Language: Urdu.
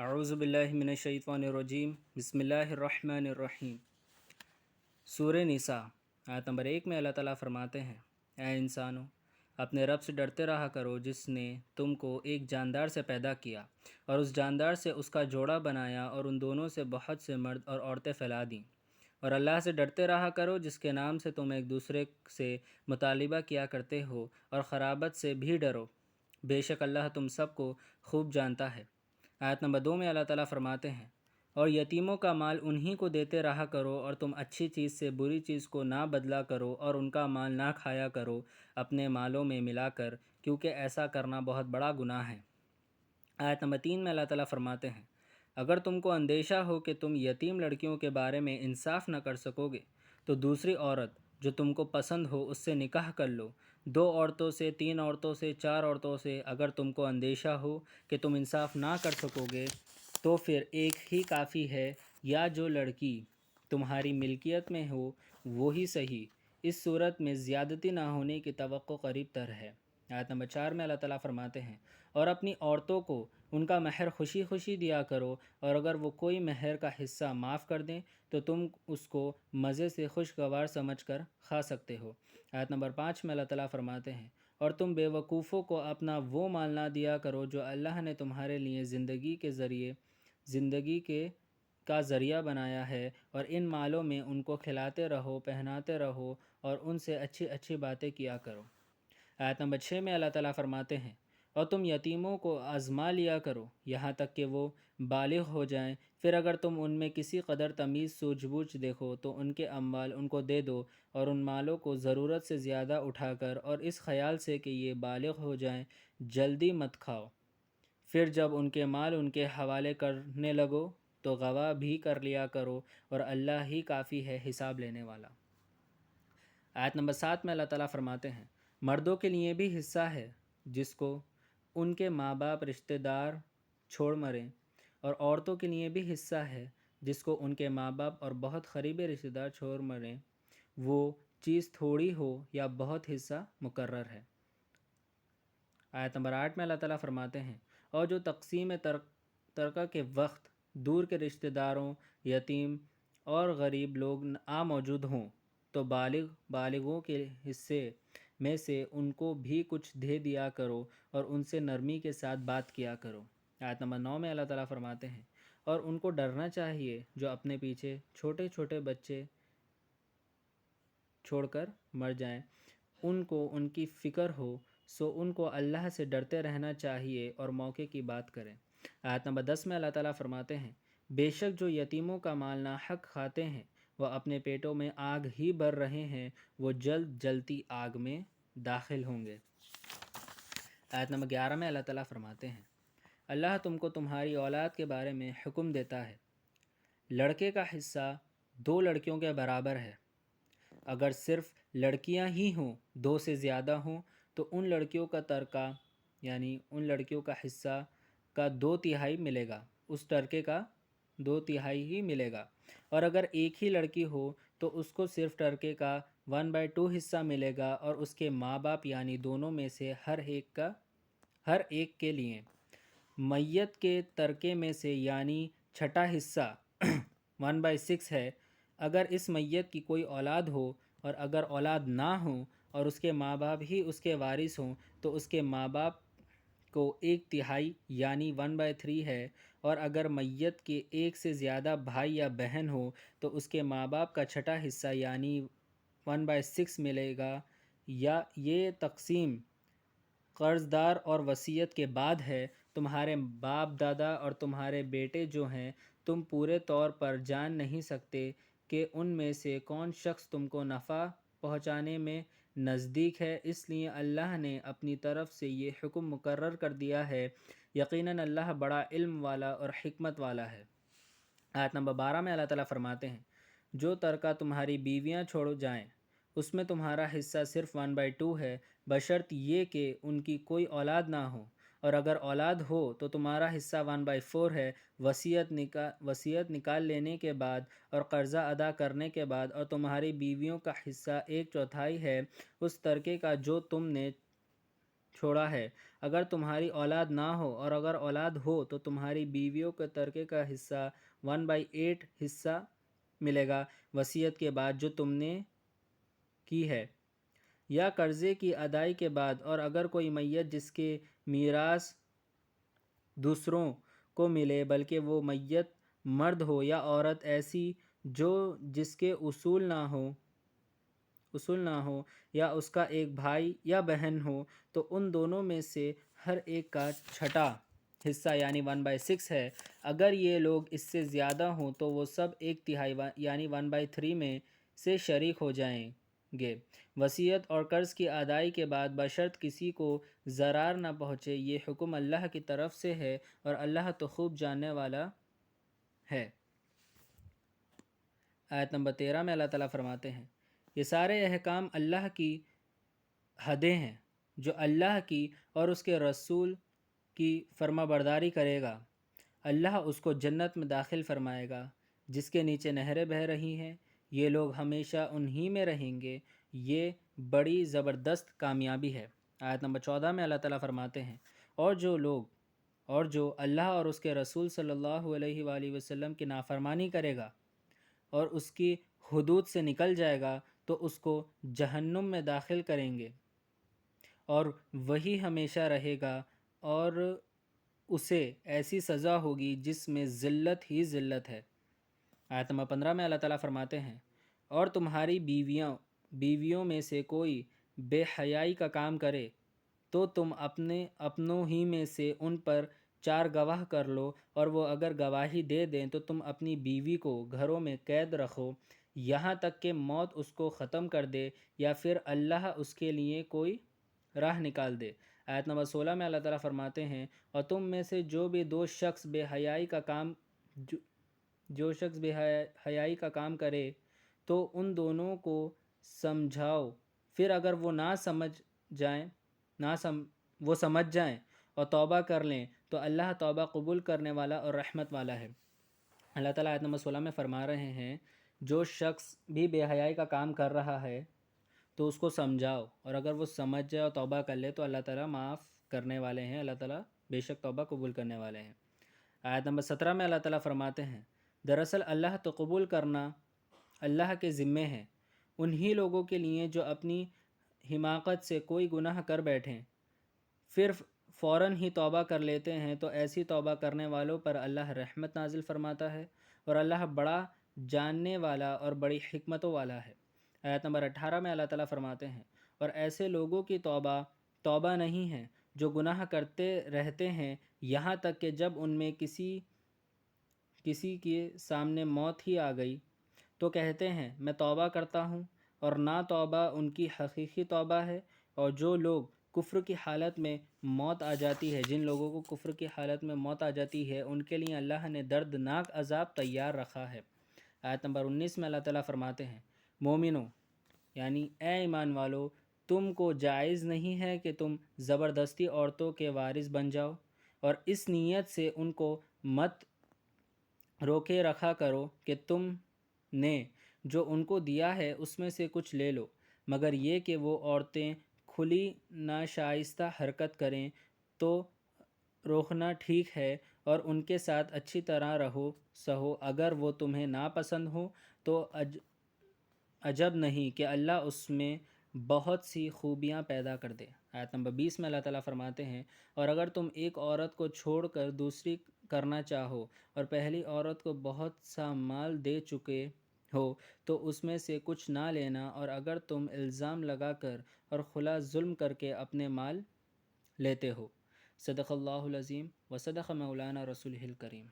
اعوذ باللہ من الشیطان الرجیم بسم اللہ الرحمن الرحیم۔ سورہ نساء آیت نمبر 1 میں اللہ تعالیٰ فرماتے ہیں، اے انسانوں، اپنے رب سے ڈرتے رہا کرو جس نے تم کو ایک جاندار سے پیدا کیا اور اس جاندار سے اس کا جوڑا بنایا اور ان دونوں سے بہت سے مرد اور عورتیں پھیلا دیں۔ اور اللہ سے ڈرتے رہا کرو جس کے نام سے تم ایک دوسرے سے مطالبہ کیا کرتے ہو، اور خرابت سے بھی ڈرو، بے شک اللہ تم سب کو خوب جانتا ہے۔ آیت نمبر 2 میں اللہ تعالیٰ فرماتے ہیں، اور یتیموں کا مال انہی کو دیتے رہا کرو اور تم اچھی چیز سے بری چیز کو نہ بدلا کرو اور ان کا مال نہ کھایا کرو اپنے مالوں میں ملا کر، کیونکہ ایسا کرنا بہت بڑا گناہ ہے۔ آیت نمبر 3 میں اللہ تعالیٰ فرماتے ہیں، اگر تم کو اندیشہ ہو کہ تم یتیم لڑکیوں کے بارے میں انصاف نہ کر سکو گے تو دوسری عورت جو تم کو پسند ہو اس سے نکاح کر لو، 2 عورتوں سے، 3 عورتوں سے، 4 عورتوں سے۔ اگر تم کو اندیشہ ہو کہ تم انصاف نہ کر سکو گے تو پھر ایک ہی کافی ہے، یا جو لڑکی تمہاری ملکیت میں ہو وہی صحیح۔ اس صورت میں زیادتی نہ ہونے کی توقع قریب تر ہے۔ آیت نمبر 4 میں اللہ تعالیٰ فرماتے ہیں، اور اپنی عورتوں کو ان کا مہر خوشی خوشی دیا کرو، اور اگر وہ کوئی مہر کا حصہ معاف کر دیں تو تم اس کو مزے سے خوشگوار سمجھ کر کھا سکتے ہو۔ آیت نمبر 5 میں اللہ تعالیٰ فرماتے ہیں، اور تم بے وقوفوں کو اپنا وہ مال نہ دیا کرو جو اللہ نے تمہارے لیے زندگی کا ذریعہ بنایا ہے، اور ان مالوں میں ان کو کھلاتے رہو، پہناتے رہو اور ان سے اچھی اچھی باتیں کیا کرو۔ آیت نمبر 6 میں اللہ تعالیٰ فرماتے ہیں، اور تم یتیموں کو آزما لیا کرو یہاں تک کہ وہ بالغ ہو جائیں، پھر اگر تم ان میں کسی قدر تمیز سوجھ بوجھ دیکھو تو ان کے اموال ان کو دے دو، اور ان مالوں کو ضرورت سے زیادہ اٹھا کر، اور اس خیال سے کہ یہ بالغ ہو جائیں، جلدی مت کھاؤ۔ پھر جب ان کے مال ان کے حوالے کرنے لگو تو گواہ بھی کر لیا کرو، اور اللہ ہی کافی ہے حساب لینے والا۔ آیت نمبر 7 میں اللہ تعالیٰ فرماتے ہیں، مردوں کے لیے بھی حصہ ہے جس کو ان کے ماں باپ رشتہ دار چھوڑ مریں، اور عورتوں کے لیے بھی حصہ ہے جس کو ان کے ماں باپ اور بہت قریبی رشتہ دار چھوڑ مریں، وہ چیز تھوڑی ہو یا بہت، حصہ مقرر ہے۔ آیت نمبر 8 میں اللہ تعالیٰ فرماتے ہیں، اور جو تقسیم ترکہ کے وقت دور کے رشتہ داروں، یتیم اور غریب لوگ موجود ہوں تو بالغوں کے حصے میں سے ان کو بھی کچھ دے دیا کرو، اور ان سے نرمی کے ساتھ بات کیا کرو۔ آیت نمبر 9 میں اللہ تعالیٰ فرماتے ہیں، اور ان کو ڈرنا چاہیے جو اپنے پیچھے چھوٹے چھوٹے بچے چھوڑ کر مر جائیں، ان کو ان کی فکر ہو، سو ان کو اللہ سے ڈرتے رہنا چاہیے اور موقع کی بات کریں۔ آیت نمبر 10 میں اللہ تعالیٰ فرماتے ہیں، بے شک جو یتیموں کا مال ناحق کھاتے ہیں وہ اپنے پیٹوں میں آگ ہی بھر رہے ہیں، وہ جلد جلتی آگ میں داخل ہوں گے۔ آیت نمبر 11 میں اللہ تعالیٰ فرماتے ہیں، اللہ تم کو تمہاری اولاد کے بارے میں حکم دیتا ہے، لڑکے کا حصہ 2 لڑکیوں کے برابر ہے، اگر صرف لڑکیاں ہی ہوں، 2 سے زیادہ ہوں تو ان لڑکیوں کا ترکہ یعنی ان لڑکیوں کا حصہ کا 2/3 ملے گا، اس ترکے کا 2/3 ہی ملے گا، اور اگر ایک ہی لڑکی ہو تو اس کو صرف ترکے کا 1/2 حصہ ملے گا، اور اس کے ماں باپ یعنی دونوں میں سے ہر ایک کے لیے میت کے ترکے میں سے یعنی چھٹا حصہ 1/6 ہے۔ اگر اس میت کی کوئی اولاد ہو، اور اگر اولاد نہ ہو اور اس کے ماں باپ ہی اس کے وارث ہوں تو اس کے ماں باپ کو 1/3 یعنی 1/3 ہے، اور اگر میت کے 1 سے زیادہ بھائی یا بہن ہو تو اس کے ماں باپ کا چھٹا حصہ یعنی 1/6 ملے گا۔ یا یہ تقسیم قرض دار اور وصیت کے بعد ہے، تمہارے باپ دادا اور تمہارے بیٹے جو ہیں، تم پورے طور پر جان نہیں سکتے کہ ان میں سے کون شخص تم کو نفع پہنچانے میں نزدیک ہے، اس لیے اللہ نے اپنی طرف سے یہ حکم مقرر کر دیا ہے، یقیناً اللہ بڑا علم والا اور حکمت والا ہے۔ آیت نمبر 12 میں اللہ تعالیٰ فرماتے ہیں، جو ترکہ تمہاری بیویاں چھوڑ جائیں اس میں تمہارا حصہ صرف 1/2 ہے، بشرط یہ کہ ان کی کوئی اولاد نہ ہو، اور اگر اولاد ہو تو تمہارا حصہ 1/4 ہے، وصیت نکال لینے کے بعد اور قرضہ ادا کرنے کے بعد، اور تمہاری بیویوں کا حصہ 1/4 ہے اس ترکے کا جو تم نے چھوڑا ہے۔ اگر تمہاری اولاد نہ ہو اور اگر اولاد ہو تو تمہاری بیویوں کے ترکے کا حصہ 1/8 حصہ ملے گا وصیت کے بعد جو تم نے کی ہے، یا قرضے کی ادائی کے بعد، اور اگر کوئی میت جس کے میراث دوسروں کو ملے بلکہ وہ میت مرد ہو یا عورت ایسی جو جس کے اصول نہ ہو یا اس کا ایک بھائی یا بہن ہو، تو ان دونوں میں سے ہر ایک کا چھٹا حصہ یعنی 1/6 ہے۔ اگر یہ لوگ اس سے زیادہ ہوں تو وہ سب 1/3 یعنی 1/3 میں سے شریک ہو جائیں گے وصیت اور قرض کی ادائی کے بعد، بشرط کسی کو ضرر نہ پہنچے۔ یہ حکم اللہ کی طرف سے ہے اور اللہ تو خوب جاننے والا ہے۔ آیت نمبر 13 میں اللہ تعالیٰ فرماتے ہیں، یہ سارے احکام اللہ کی حدیں ہیں۔ جو اللہ کی اور اس کے رسول کی فرما برداری کرے گا، اللہ اس کو جنت میں داخل فرمائے گا جس کے نیچے نہریں بہہ رہی ہیں۔ یہ لوگ ہمیشہ انہی میں رہیں گے، یہ بڑی زبردست کامیابی ہے۔ آیت نمبر 14 میں اللہ تعالیٰ فرماتے ہیں، اور جو اللہ اور اس کے رسول صلی اللہ علیہ وآلہ وسلم کی نافرمانی کرے گا اور اس کی حدود سے نکل جائے گا تو اس کو جہنم میں داخل کریں گے اور وہی ہمیشہ رہے گا، اور اسے ایسی سزا ہوگی جس میں ذلت ہی ذلت ہے۔ آیت نمبر 15 میں اللہ تعالیٰ فرماتے ہیں، اور تمہاری بیویوں میں سے کوئی بے حیائی کا کام کرے تو تم اپنوں ہی میں سے ان پر 4 گواہ کر لو، اور وہ اگر گواہی دے دیں تو تم اپنی بیوی کو گھروں میں قید رکھو یہاں تک کہ موت اس کو ختم کر دے یا پھر اللہ اس کے لیے کوئی راہ نکال دے۔ آیت نمبر 16 میں اللہ تعالیٰ فرماتے ہیں، اور تم میں سے جو بھی دو شخص بے حیائی کا کام کرے تو ان دونوں کو سمجھاؤ، پھر اگر وہ وہ سمجھ جائیں اور توبہ کر لیں تو اللہ توبہ قبول کرنے والا اور رحمت والا ہے۔ اللہ تعالیٰ آیت نمبر 16 میں فرما رہے ہیں، جو شخص بھی بے حیائی کا کام کر رہا ہے تو اس کو سمجھاؤ، اور اگر وہ سمجھ جائے اور توبہ کر لے تو اللہ تعالیٰ معاف کرنے والے ہیں، اللہ تعالیٰ بے شک توبہ قبول کرنے والے ہیں۔ آیت نمبر 17 میں اللہ تعالیٰ فرماتے ہیں، دراصل اللہ تو قبول کرنا اللہ کے ذمے ہے انہی لوگوں کے لیے جو اپنی حماقت سے کوئی گناہ کر بیٹھیں پھر فوراً ہی توبہ کر لیتے ہیں، تو ایسی توبہ کرنے والوں پر اللہ رحمت نازل فرماتا ہے، اور اللہ بڑا جاننے والا اور بڑی حکمتوں والا ہے۔ آیت نمبر 18 میں اللہ تعالیٰ فرماتے ہیں، اور ایسے لوگوں کی توبہ نہیں ہے جو گناہ کرتے رہتے ہیں یہاں تک کہ جب ان میں کسی کے سامنے موت ہی آ گئی تو کہتے ہیں میں توبہ کرتا ہوں، اور نہ توبہ ان کی حقیقی توبہ ہے۔ اور جو لوگ کفر کی حالت میں موت آ جاتی ہے، جن لوگوں کو کفر کی حالت میں موت آ جاتی ہے، ان کے لیے اللہ نے دردناک عذاب تیار رکھا ہے۔ آیت نمبر 19 میں اللہ تعالیٰ فرماتے ہیں، مومنوں یعنی اے ایمان والو، تم کو جائز نہیں ہے کہ تم زبردستی عورتوں کے وارث بن جاؤ، اور اس نیت سے ان کو مت روکے رکھا کرو کہ تم نے جو ان کو دیا ہے اس میں سے کچھ لے لو، مگر یہ کہ وہ عورتیں کھلی ناشائستہ حرکت کریں تو روکنا ٹھیک ہے، اور ان کے ساتھ اچھی طرح رہو سہو، اگر وہ تمہیں ناپسند ہو تو عجب نہیں کہ اللہ اس میں بہت سی خوبیاں پیدا کر دے۔ آیت نمبر 20 میں اللہ تعالیٰ فرماتے ہیں، اور اگر تم ایک عورت کو چھوڑ کر دوسری کرنا چاہو اور پہلی عورت کو بہت سا مال دے چکے ہو تو اس میں سے کچھ نہ لینا، اور اگر تم الزام لگا کر اور خلا ظلم کر کے اپنے مال لیتے ہو۔ صدق اللہ العظیم و صدق مولانا رسولہ الکریم۔